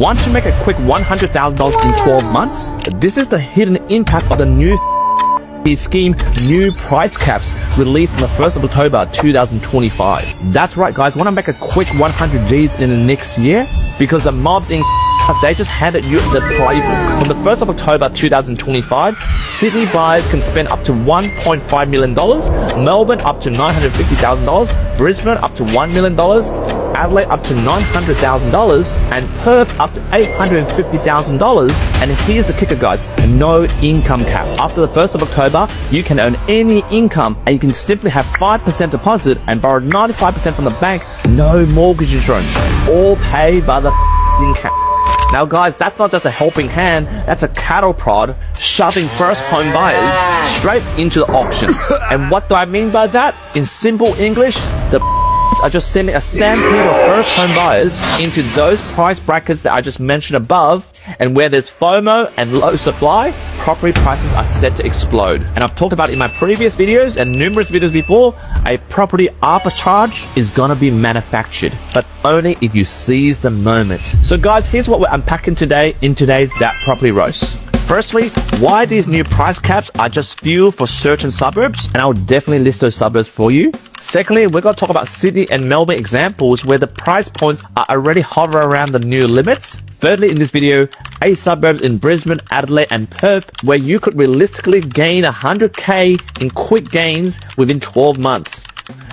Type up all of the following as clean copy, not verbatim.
Want to make a quick $100,000 in 12 months? This is the hidden impact of the new scheme, new price caps released on the 1st of October 2025. That's right, guys. Want to make a quick 100 Gs in the next year? Because the mobs in they just handed you the playbook. From the 1st of October 2025, Sydney buyers can spend up to $1.5 million, Melbourne up to $950,000, Brisbane up to $1 million, Adelaide up to $900,000, and Perth up to $850,000. And here's the kicker, guys. No income cap. After the 1st of October, you can earn any income and you can simply have 5% deposit and borrow 95% from the bank. No mortgage insurance. All paid by the cap. Now guys, that's not just a helping hand, that's a cattle prod shoving first home buyers straight into the auctions. And what do I mean by that? In simple English, the are just sending a stampede of first home buyers into those price brackets that I just mentioned above, and where there's FOMO and low supply, property prices are set to explode. And I've talked about in my previous videos and numerous videos before, a property arbitrage is gonna be manufactured, but only if you seize the moment. So guys, here's what we're unpacking today in today's That Property Roast. Firstly, why these new price caps are just fuel for certain suburbs, and I'll definitely list those suburbs for you. Secondly, we're going to talk about Sydney and Melbourne examples where the price points are already hovering around the new limits. Thirdly, in this video, 8 suburbs in Brisbane, Adelaide and Perth where you could realistically gain 100k in quick gains within 12 months.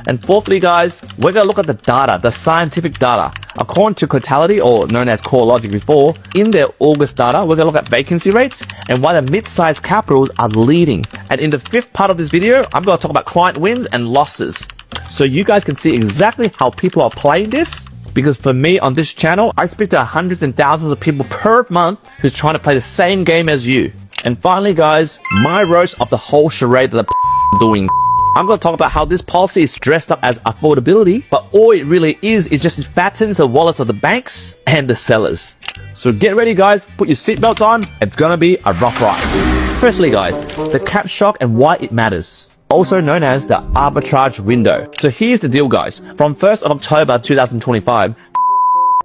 And fourthly, guys, we're going to look at the data, the scientific data. According to Totality, or known as CoreLogic before, in their August data, we're going to look at vacancy rates and why the mid-sized capitals are leading. And in the 5th part of this video, I'm going to talk about client wins and losses. So you guys can see exactly how people are playing this. Because for me on this channel, I speak to hundreds and thousands of people per month who's trying to play the same game as you. And finally, guys, my roast of the whole charade that the doing. I'm going to talk about how this policy is dressed up as affordability, but all it really is just it fattens the wallets of the banks and the sellers. So get ready, guys, put your seatbelts on, it's going to be a rough ride. Firstly, guys, the cap shock and why it matters. Also known as the arbitrage window. So here's the deal, guys. From 1st of October 2025,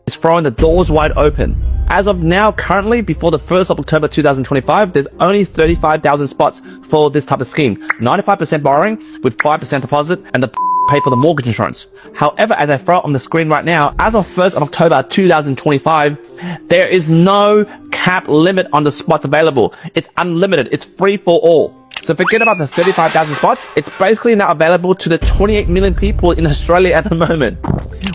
is throwing the doors wide open. As of now, currently, before the 1st of October 2025, there's only 35,000 spots for this type of scheme. 95% borrowing with 5% deposit and the pay for the mortgage insurance. However, as I throw it on the screen right now, as of 1st of October 2025, there is no cap limit on the spots available. It's unlimited. It's free for all. So forget about the 35,000 spots. It's basically now available to the 28 million people in Australia at the moment.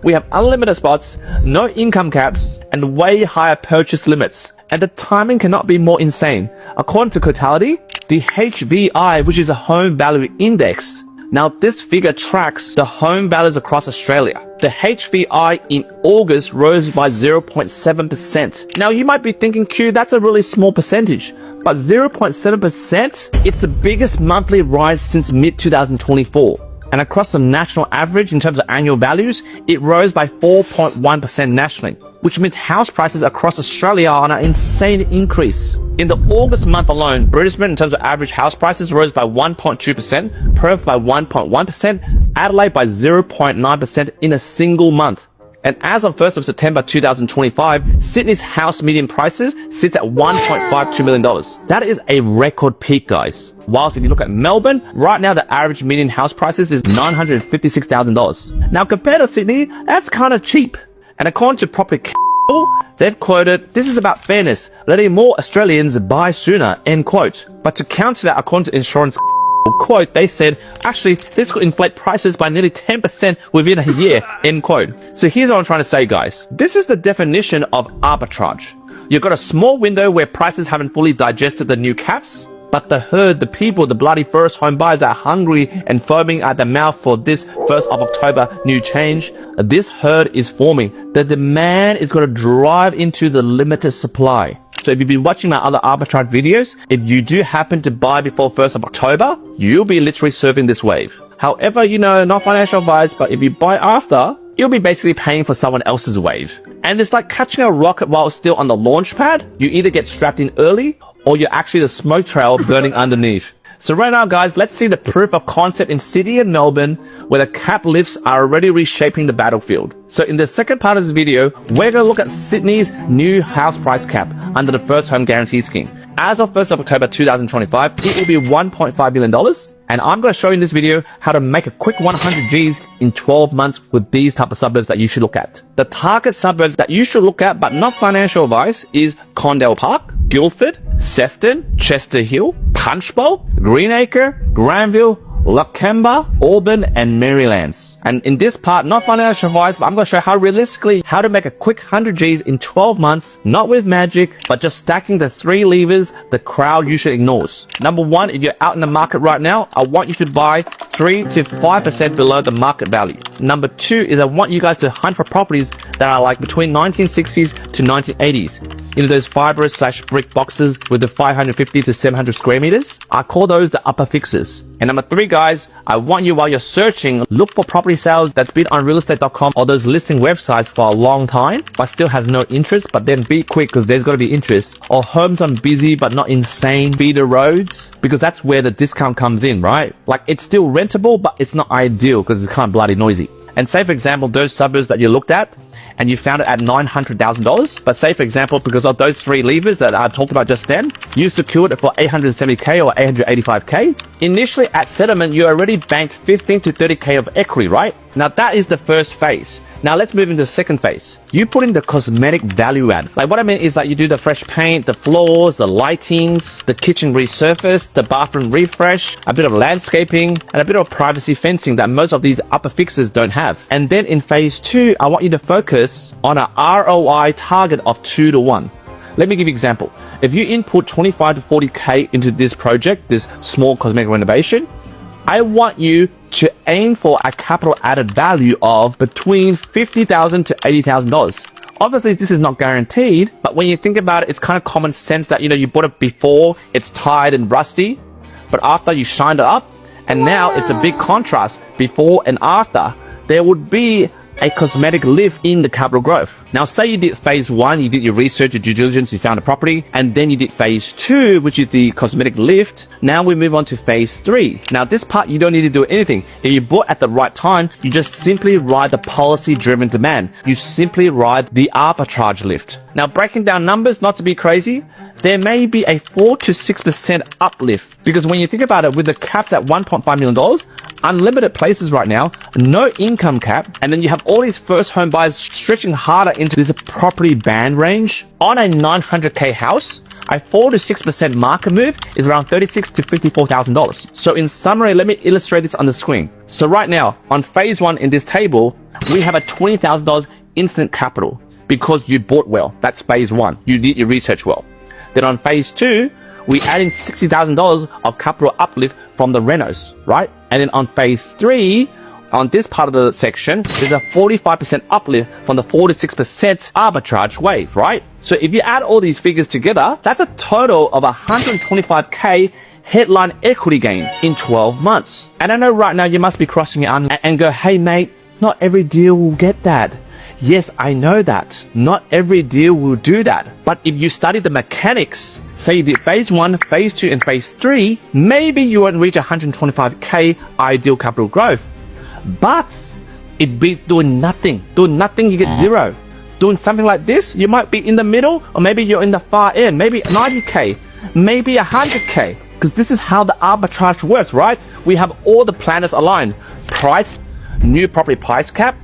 We have unlimited spots, no income caps, and way higher purchase limits. And the timing cannot be more insane. According to Totality, the HVI, which is a home value index. Now this figure tracks the home values across Australia. The HVI in August rose by 0.7%. Now you might be thinking, Q, that's a really small percentage. But 0.7%, it's the biggest monthly rise since mid-2024. And across the national average in terms of annual values, it rose by 4.1% nationally, which means house prices across Australia are on an insane increase. In the August month alone, Brisbane in terms of average house prices rose by 1.2%, Perth by 1.1%, Adelaide by 0.9% in a single month. And as of 1st of September 2025, Sydney's house median prices sits at $1.52 million. That is a record peak, guys. Whilst if you look at Melbourne, right now the average median house prices is $956,000. Now compared to Sydney, that's kind of cheap. And according to Property, they've quoted, this is about fairness, letting more Australians buy sooner, end quote. But to counter that, according to insurance quote, they said, actually, this could inflate prices by nearly 10% within a year, end quote. So here's what I'm trying to say, guys. This is the definition of arbitrage. You've got a small window where prices haven't fully digested the new caps, but the herd, the people, the bloody first home buyers are hungry and foaming at the mouth for this 1st of October new change. This herd is forming. The demand is going to drive into the limited supply. So if you've been watching my other arbitrage videos, if you do happen to buy before 1st of October, you'll be literally surfing this wave. However, you know, not financial advice, but if you buy after, you'll be basically paying for someone else's wave. And it's like catching a rocket while it's still on the launch pad. You either get strapped in early or you're actually the smoke trail burning underneath. So right now, guys, let's see the proof of concept in Sydney and Melbourne, where the cap lifts are already reshaping the battlefield. So in the second part of this video, we're going to look at Sydney's new house price cap under the First Home Guarantee Scheme. As of 1st of October 2025, it will be $1.5 million. And I'm going to show you in this video how to make a quick 100 Gs in 12 months with these type of suburbs that you should look at. The target suburbs that you should look at, but not financial advice, is Condell Park, Guildford, Sefton, Chester Hill, Punchbowl, Greenacre, Granville, Lakemba, Auburn, and Marylands. And in this part, not financial advice, but I'm going to show how realistically how to make a quick 100 Gs in 12 months, not with magic, but just stacking the 3 levers the crowd usually ignores. Number 1, if you're out in the market right now, I want you to buy 3 to 5% below the market value. Number 2 is I want you guys to hunt for properties that are like between 1960s to 1980s. You know, those fibre/brick boxes with the 550 to 700 square meters? I call those the upper fixers. And number 3, guys, I want you, while you're searching, look for property sales that's been on realestate.com or those listing websites for a long time, but still has no interest, but then be quick because there's got to be interest. Or homes on busy but not insane feeder roads, because that's where the discount comes in, right? Like, it's still rentable, but it's not ideal because it's kind of bloody noisy. And say, for example, those suburbs that you looked at and you found it at $900,000. But say, for example, because of those 3 levers that I talked about just then, you secured it for $870K or $885K. Initially at settlement, you already banked 15 to 30K of equity, right? Now that is the first phase. Now let's move into the second phase. You put in the cosmetic value add. Like, what I mean is that you do the fresh paint, the floors, the lightings, the kitchen resurface, the bathroom refresh, a bit of landscaping, and a bit of privacy fencing that most of these upper fixers don't have. And then in phase 2, I want you to focus on a ROI target of 2 to 1. Let me give you an example. If you input 25 to 40K into this project, this small cosmetic renovation, I want you to aim for a capital added value of between $50,000 to $80,000. Obviously, this is not guaranteed, but when you think about it, it's kind of common sense that, you know, you bought it before, it's tired and rusty, but after you shined it up, and now it's a big contrast before and after, there would be a cosmetic lift in the capital growth. Now, say you did phase 1, you did your research, your due diligence, you found a property, and then you did phase 2, which is the cosmetic lift. Now we move on to phase 3. Now, this part, you don't need to do anything. If you bought at the right time, you just simply ride the policy-driven demand. You simply ride the arbitrage lift. Now, breaking down numbers, not to be crazy, there may be a 4 to 6% uplift, because when you think about it, with the caps at $1.5 million, unlimited places right now, no income cap, and then you have all these first home buyers stretching harder into this property band range. On a 900K house, a 4 to 6% market move is around $36,000 to $54,000. So in summary, let me illustrate this on the screen. So right now, on phase 1 in this table, we have a $20,000 instant capital because you bought well. That's phase 1. You did your research well. Then on phase 2, we add in $60,000 of capital uplift from the renos, right? And then on phase 3, on this part of the section, there's a 45% uplift from the 4 to 6% arbitrage wave, right? So if you add all these figures together, that's a total of 125K headline equity gain in 12 months. And I know right now you must be crossing your arms and go, hey mate, not every deal will get that. Yes, I know that. Not every deal will do that. But if you study the mechanics, say you did phase 1, phase 2, and phase 3, maybe you won't reach 125K ideal capital growth. But it beats doing nothing. Doing nothing, you get 0. Doing something like this, you might be in the middle, or maybe you're in the far end, maybe 90K, maybe 100K. Because this is how the arbitrage works, right? We have all the planets aligned. Price, new property price cap,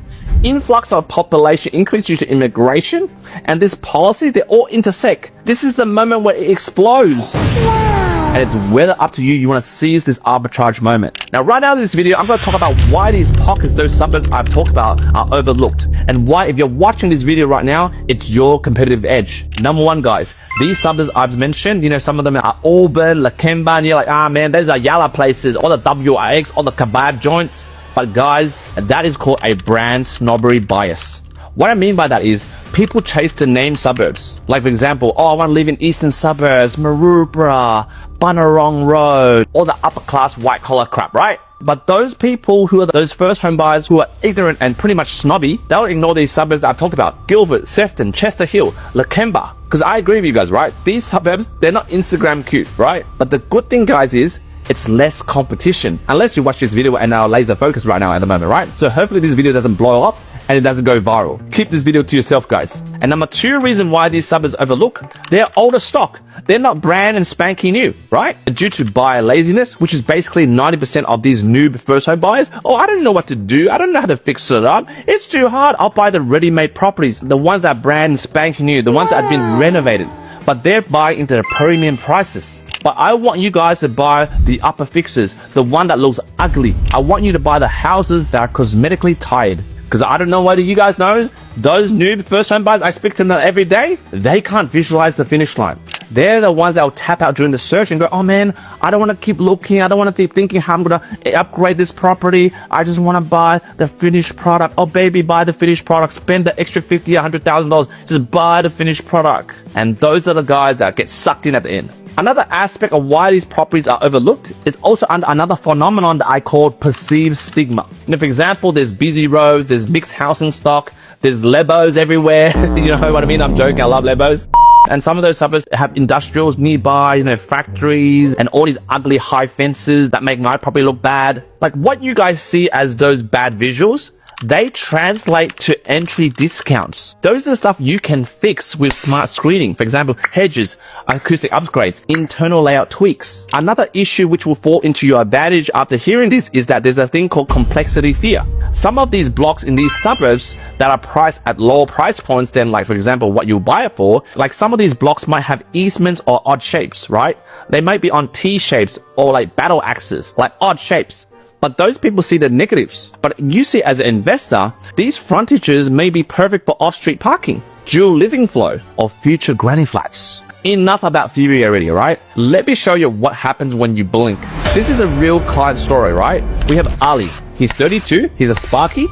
influx of population increase due to immigration, and this policy, they all intersect. This is the moment where it explodes. Wow. And it's whether up to you, you want to seize this arbitrage moment. Now, right now in this video, I'm going to talk about why these pockets, those suburbs I've talked about, are overlooked. And why, if you're watching this video right now, it's your competitive edge. Number 1, guys, these suburbs I've mentioned, you know, some of them are Auburn, Lakemba, and you're like, ah man, those are yalla places, all the WRX, all the kebab joints. But guys, that is called a brand snobbery bias. What I mean by that is people chase the name suburbs. Like, for example, oh, I want to live in eastern suburbs, Maroubra, Bunurong Road, all the upper class white collar crap, right? But those people who are those first home buyers who are ignorant and pretty much snobby, they'll ignore these suburbs that I've talked about. Guildford, Sefton, Chester Hill, Lakemba. Because I agree with you guys, right? These suburbs, they're not Instagram cute, right? But the good thing, guys, is it's less competition. Unless you watch this video and are laser focused right now at the moment, right? So hopefully this video doesn't blow up and it doesn't go viral. Keep this video to yourself, guys. And number 2 reason why these suburbs overlook, they're older stock. They're not brand and spanky new, right? Due to buyer laziness, which is basically 90% of these noob first home buyers. Oh, I don't know what to do. I don't know how to fix it up. It's too hard. I'll buy the ready-made properties, the ones that are brand and spanky new, the ones that have been renovated. But they're buying into the premium prices. But I want you guys to buy the upper fixes, the one that looks ugly. I want you to buy the houses that are cosmetically tired. Because I don't know whether you guys know, those noob first home buyers, I speak to them every day, they can't visualize the finish line. They're the ones that will tap out during the search and go, oh man, I don't want to keep looking. I don't want to keep thinking how I'm going to upgrade this property. I just want to buy the finished product. Oh baby, buy the finished product. Spend the extra $50,000, $100,000. Just buy the finished product. And those are the guys that get sucked in at the end. Another aspect of why these properties are overlooked is also under another phenomenon that I call perceived stigma. For example, there's busy roads, there's mixed housing stock, there's Lebos everywhere. You know what I mean? I'm joking, I love Lebos. And some of those suburbs have industrials nearby, factories and all these ugly high fences that make my property look bad. Like what you guys see as those bad visuals, they translate to entry discounts. Those are the stuff you can fix with smart screening. For example, hedges, acoustic upgrades, internal layout tweaks. Another issue which will fall into your advantage after hearing this is that there's a thing called complexity fear. Some of these blocks in these suburbs that are priced at lower price points than, like, for example, what you buy it for, like some of these blocks might have easements or odd shapes, right? They might be on T-shapes or like battle axes, like odd shapes. But those people see the negatives. But you see, as an investor, these frontages may be perfect for off-street parking, dual living flow, or future granny flats. Enough about theory already, right? Let me show you what happens when you blink. This is a real client story, right? We have Ali. He's 32. He's a Sparky.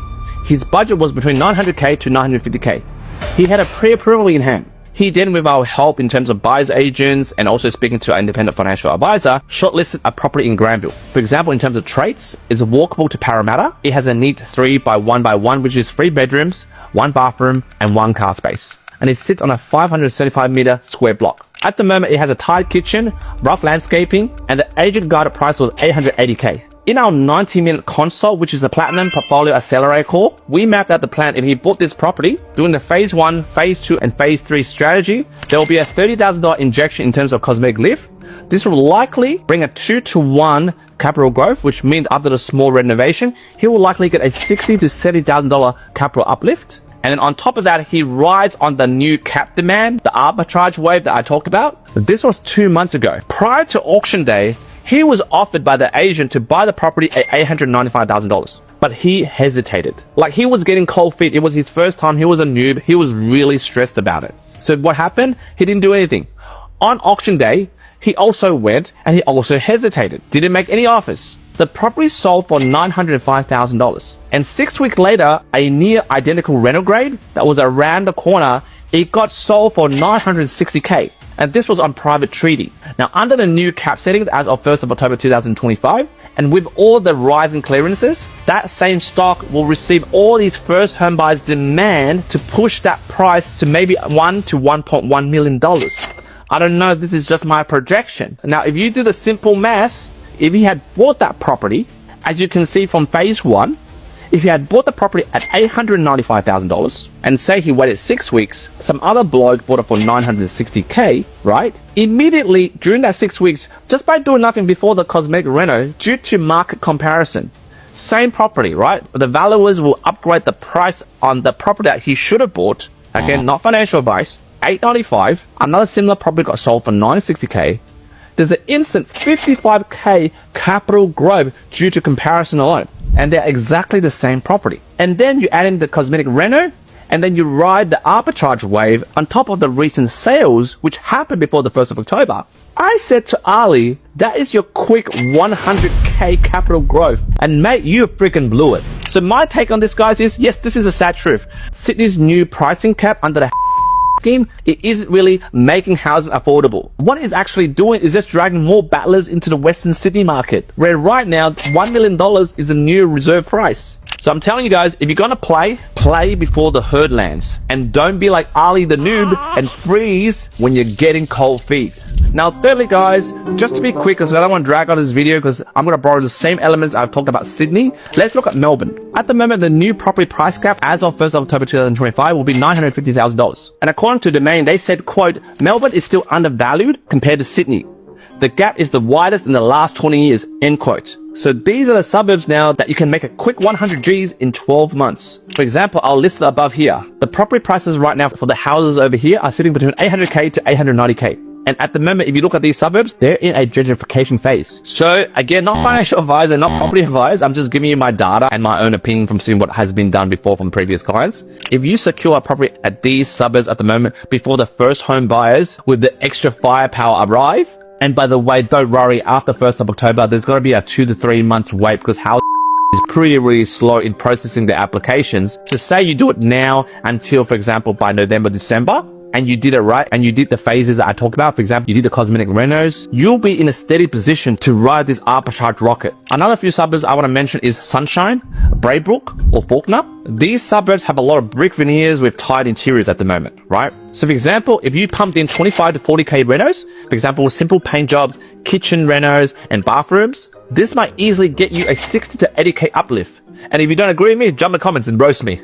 His budget was between 900K to 950K. He had a pre-approval in hand. He then, with our help in terms of buyer's agents and also speaking to an independent financial advisor, shortlisted a property in Granville. For example, in terms of traits, it's walkable to Parramatta. It has a neat 3x1x1, which is 3 bedrooms, 1 bathroom, and 1 car space. And it sits on a 575-meter square block. At the moment, it has a tiled kitchen, rough landscaping, and the agent guided price was 880K. In our 90-minute consult, which is a Platinum Portfolio Accelerator call, we mapped out the plan. If he bought this property, doing the phase 1, phase 2, and phase 3 strategy, there will be a $30,000 injection in terms of cosmetic lift. This will likely bring a 2-to-1 capital growth, which means after the small renovation, he will likely get a $60,000 to $70,000 capital uplift. And then on top of that, he rides on the new cap demand, the arbitrage wave that I talked about. This was 2 months ago. Prior to auction day, he was offered by the agent to buy the property at $895,000, but he hesitated. Like, he was getting cold feet. It was his first time. He was a noob. He was really stressed about it. So what happened? He didn't do anything. On auction day, he also went and he also hesitated. Didn't make any offers. The property sold for $905,000. And 6 weeks later, a near identical rental grade that was around the corner, it got sold for $960K. And this was on private treaty. Now, under the new cap settings as of 1st of October 2025, and with all the rising clearances, that same stock will receive all these first home buyers' demand to push that price to maybe $1 to $1.1 million. I don't know, this is just my projection. Now, if you do the simple maths, if he had bought that property, as you can see from phase 1, if he had bought the property at $895,000 and say he waited 6 weeks, some other bloke bought it for $960K, right? Immediately during that 6 weeks, just by doing nothing before the cosmetic reno, due to market comparison, same property, right? The valuers will upgrade the price on the property that he should have bought. Again, not financial advice. $895. Another similar property got sold for $960K. There's an instant $55K capital growth due to comparison alone. And they're exactly the same property. And then you add in the cosmetic reno, and then you ride the arbitrage wave on top of the recent sales, which happened before the 1st of October. I said to Ali, that is your quick 100K capital growth. And mate, you freaking blew it. So my take on this, guys, is yes, this is a sad truth. Sydney's new pricing cap under the scheme, it isn't really making housing affordable. What it's actually doing is just dragging more battlers into the Western Sydney market, where right now $1 million is a new reserve price. So I'm telling you guys, if you're gonna play before the herd lands, and don't be like Ali the noob and freeze when you're getting cold feet. Now, thirdly, guys, just to be quick, because I don't want to drag on this video, because I'm going to borrow the same elements I've talked about Sydney. Let's look at Melbourne. At the moment, the new property price cap as of 1st of October 2025 will be $950,000. And according to Domain, they said, quote, Melbourne is still undervalued compared to Sydney. The gap is the widest in the last 20 years, end quote. So these are the suburbs now that you can make a quick 100 Gs in 12 months. For example, I'll list it above here. The property prices right now for the houses over here are sitting between 800K to 890K. And at the moment, if you look at these suburbs, they're in a gentrification phase. So again, not financial advisor, not property advice. I'm just giving you my data and my own opinion from seeing what has been done before from previous clients. If you secure a property at these suburbs at the moment before the first home buyers with the extra firepower arrive, and by the way, don't worry, after 1st of October, there's going to be a 2 to 3 months wait because house is really slow in processing the applications. So say you do it now until, for example, by November, December, and you did it right, and you did the phases that I talked about, for example, you did the cosmetic renos, you'll be in a steady position to ride this arbitrage rocket. Another few suburbs I want to mention is Sunshine, Braybrook, or Faulkner. These suburbs have a lot of brick veneers with tiled interiors at the moment, right? So for example, if you pumped in 25 to 40K renos, for example, simple paint jobs, kitchen renos, and bathrooms, this might easily get you a 60 to 80K uplift. And if you don't agree with me, jump in the comments and roast me.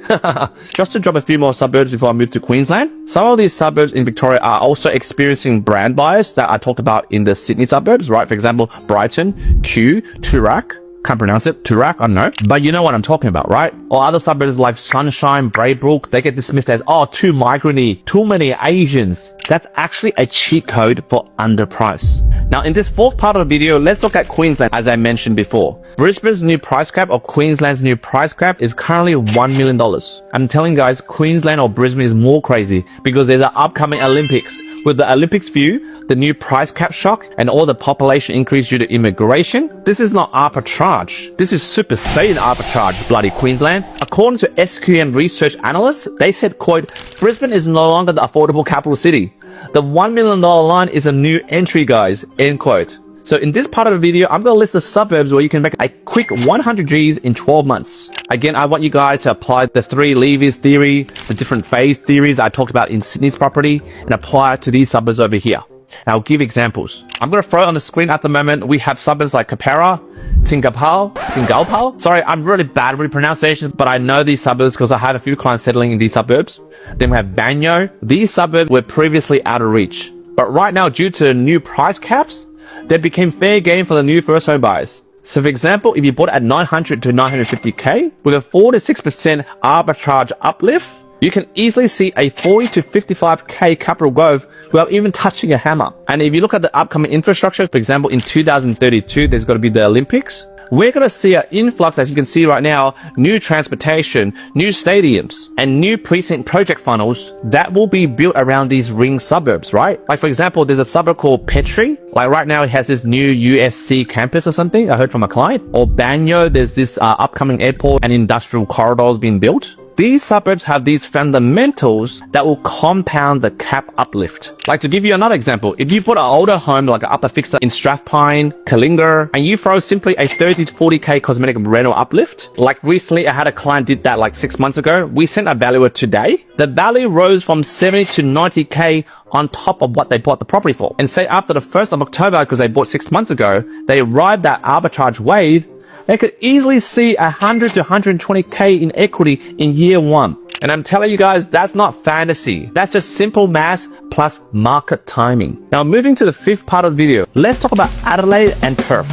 Just to drop a few more suburbs before I move to Queensland. Some of these suburbs in Victoria are also experiencing brand buyers that I talked about in the Sydney suburbs, right? For example, Brighton, Kew, Toorak. Can't pronounce it, Toorak, I don't know. But you know what I'm talking about, right? Or other suburbs like Sunshine, Braybrook, they get dismissed as, oh, too migrant-y, too many Asians. That's actually a cheat code for underprice. Now, in this fourth part of the video, let's look at Queensland, as I mentioned before. Brisbane's new price cap or Queensland's new price cap is currently $1 million. I'm telling you guys, Queensland or Brisbane is more crazy because there's an upcoming Olympics. With the Olympics view, the new price cap shock, and all the population increase due to immigration, this is not arbitrage. This is Super Saiyan arbitrage, bloody Queensland. According to SQM research analysts, they said, quote, Brisbane is no longer the affordable capital city. The $1 million line is a new entry, guys, end quote. So in this part of the video, I'm going to list the suburbs where you can make a quick 100 Gs in 12 months. Again, I want you guys to apply the 3 levers theory, the different phase theories I talked about in Sydney's property, and apply it to these suburbs over here. And I'll give examples. I'm going to throw it on the screen at the moment. We have suburbs like Capera, Tingalpal. Sorry, I'm really bad with pronunciation, but I know these suburbs because I had a few clients settling in these suburbs. Then we have Banyo. These suburbs were previously out of reach, but right now, due to new price caps, they became fair game for the new first home buyers. So for example, if you bought at 900 to 950K with a 4 to 6% arbitrage uplift, you can easily see a 40 to 55K capital growth without even touching a hammer. And if you look at the upcoming infrastructure, for example, in 2032, there's going to be the Olympics. We're going to see an influx, as you can see right now, new transportation, new stadiums, and new precinct project funnels that will be built around these ring suburbs, right? Like, for example, there's a suburb called Petrie. Like right now, it has this new USC campus or something, I heard from a client. Or Banyo, there's this upcoming airport and industrial corridors being built. These suburbs have these fundamentals that will compound the cap uplift. Like to give you another example, if you put an older home like an upper fixer in Strathpine, Kalinga, and you throw simply a 30 to 40K cosmetic rental uplift, like recently I had a client did that like 6 months ago, we sent a valuer today. The value rose from 70 to 90K on top of what they bought the property for. And say after the 1st of October, because they bought 6 months ago, they ride that arbitrage wave, they could easily see 100 to 120K in equity in year 1. And I'm telling you guys, that's not fantasy. That's just simple math plus market timing. Now moving to the fifth part of the video, let's talk about Adelaide and Perth.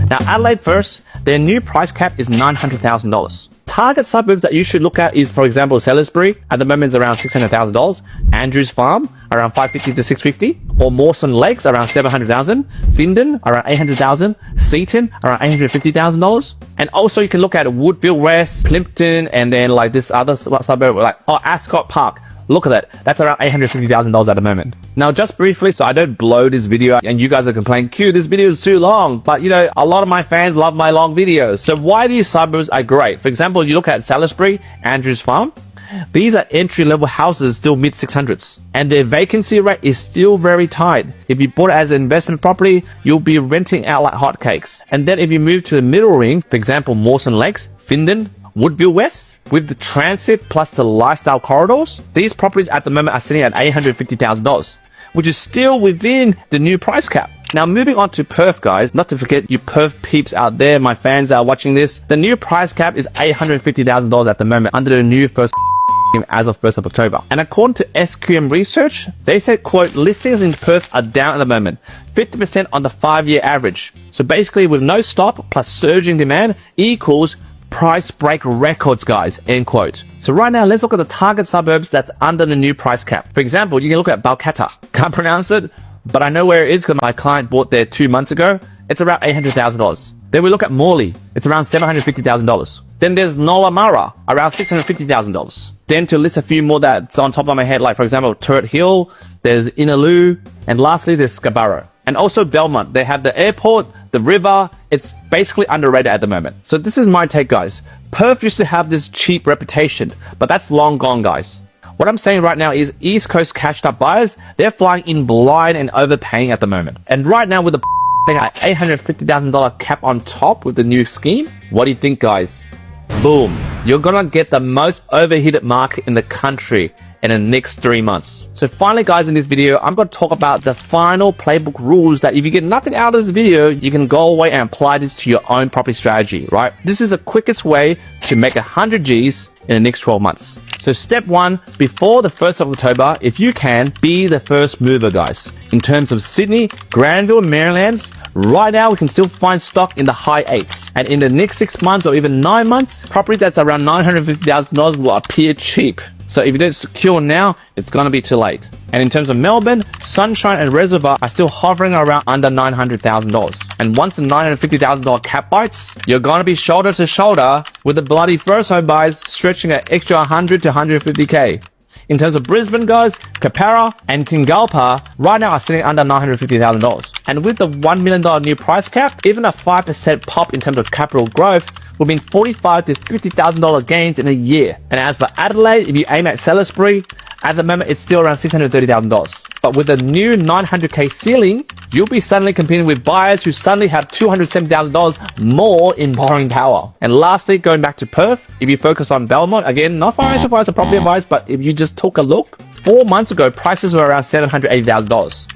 Now Adelaide first, their new price cap is $900,000. Target suburbs that you should look at is, for example, Salisbury. At the moment, it's around $600,000. Andrews Farm, around $550 to $650. Or Mawson Lakes, around $700,000. Findon, around $800,000. Seaton, around $850,000. And also, you can look at Woodville West, Plympton, and then like this other suburb, like Ascot Park. Look at that. That's around $850,000 at the moment. Now, just briefly, so I don't blow this video and you guys are complaining, Q, this video is too long. But, you know, a lot of my fans love my long videos. So why these suburbs are great? For example, you look at Salisbury, Andrews Farm. These are entry-level houses, still mid-600s. And their vacancy rate is still very tight. If you bought it as an investment property, you'll be renting out like hotcakes. And then if you move to the middle ring, for example, Mawson Lakes, Findon, Woodville West, with the transit plus the lifestyle corridors, these properties at the moment are sitting at $850,000. which is still within the new price cap. Now moving on to Perth, guys, not to forget you Perth peeps out there, my fans that are watching this, the new price cap is $850,000 at the moment under the new first as of 1st of October. And according to SQM research, they said, quote, listings in Perth are down at the moment, 50% on the 5-year average. So basically with no stop plus surging demand equals price break records, guys, end quote. So right now, let's look at the target suburbs that's under the new price cap. For example, you can look at Balcatta. Can't pronounce it, but I know where it is because my client bought there 2 months ago. It's around $800,000. Then we look at Morley. It's around $750,000. Then there's Noolamara, around $650,000. Then to list a few more that's on top of my head, like for example, Turret Hill, there's Inaloo, and lastly, there's Scarborough. And also Belmont. They have the airport, the river. It's basically underrated at the moment. So this is my take, guys. Perth used to have this cheap reputation, but that's long gone, guys. What I'm saying right now is East Coast cashed up buyers, they're flying in blind and overpaying at the moment. And right now with the $850,000 cap on top with the new scheme, what do you think, guys? Boom. You're gonna get the most overheated market in the country in the next 3 months. So finally, guys, in this video, I'm going to talk about the final playbook rules that if you get nothing out of this video, you can go away and apply this to your own property strategy, right? This is the quickest way to make 100 G's in the next 12 months. So step 1, before the 1st of October, if you can, be the first mover, guys. In terms of Sydney, Granville, Marylands, right now we can still find stock in the high 8s. And in the next 6 months or even 9 months, property that's around $950,000 will appear cheap. So if you don't secure now, it's gonna be too late. And in terms of Melbourne, Sunshine and Reservoir are still hovering around under $900,000. And once the $950,000 cap bites, you're gonna be shoulder to shoulder with the bloody first home buyers stretching an extra 100 to 150K. In terms of Brisbane, guys, Capara and Tingalpa right now are sitting under $950,000. And with the $1 million new price cap, even a 5% pop in terms of capital growth will mean $45,000 to $50,000 gains in a year. And as for Adelaide, if you aim at seller spree, at the moment it's still around $630,000. But with the new 900K ceiling, you'll be suddenly competing with buyers who suddenly have $270,000 more in borrowing power. And lastly, going back to Perth, if you focus on Belmont, again, not financial advice or property advice, but if you just took a look, 4 months ago, prices were around $780,000.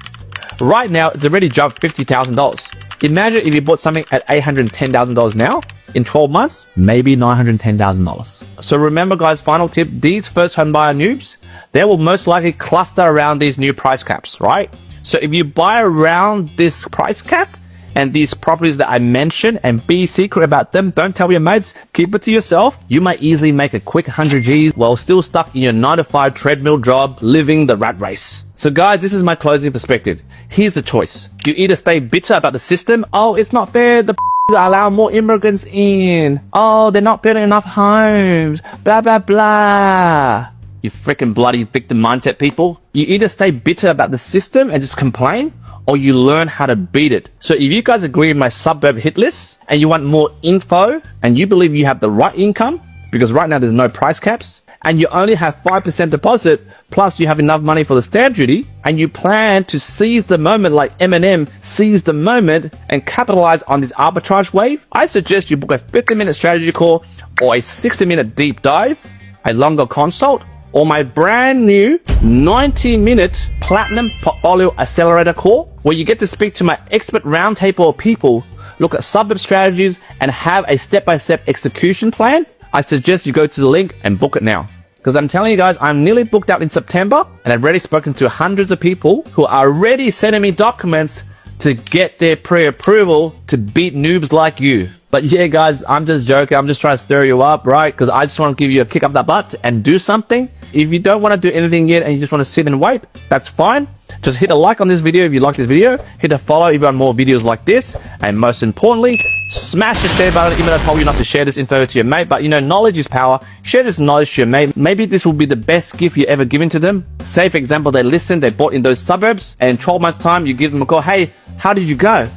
Right now, it's already jumped $50,000. Imagine if you bought something at $810,000 now, in 12 months, maybe $910,000. So remember, guys, final tip, these first home buyer noobs, they will most likely cluster around these new price caps, right? So if you buy around this price cap and these properties that I mentioned and be secret about them, don't tell your mates, keep it to yourself, you might easily make a quick 100 G's while still stuck in your 9-to-5 treadmill job, living the rat race. So guys, this is my closing perspective. Here's the choice. You either stay bitter about the system, oh, it's not fair, the allow more immigrants in, oh, they're not building enough homes, blah, blah, blah. You freaking bloody victim mindset people. You either stay bitter about the system and just complain, or you learn how to beat it. So if you guys agree with my suburb hit list and you want more info and you believe you have the right income, because right now there's no price caps, and you only have 5% deposit, plus you have enough money for the stamp duty, and you plan to seize the moment like Eminem seized the moment and capitalize on this arbitrage wave, I suggest you book a 50-minute strategy call or a 60-minute deep dive, a longer consult, or my brand new 90-minute platinum portfolio accelerator call, where you get to speak to my expert roundtable of people, look at suburb strategies, and have a step-by-step execution plan. I suggest you go to the link and book it now. Because I'm telling you guys, I'm nearly booked out in September, and I've already spoken to hundreds of people who are already sending me documents to get their pre-approval to beat noobs like you. But yeah, guys, I'm just joking. I'm just trying to stir you up, right? Because I just want to give you a kick up the butt and do something. If you don't want to do anything yet and you just want to sit and wait, that's fine. Just hit a like on this video if you like this video. Hit a follow if you want more videos like this. And most importantly, smash the share button, even though I told you not to share this info to your mate. But you know, knowledge is power. Share this knowledge to your mate. Maybe this will be the best gift you ever given to them. Say, for example, they listen, they bought in those suburbs, and in 12 months' time, you give them a call. Hey, how did you go?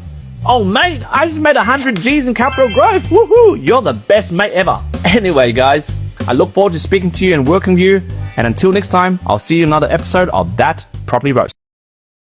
Oh, mate, I just made 100 G's in capital growth. Woohoo! You're the best mate ever. Anyway, guys, I look forward to speaking to you and working with you. And until next time, I'll see you in another episode of That Property Roast.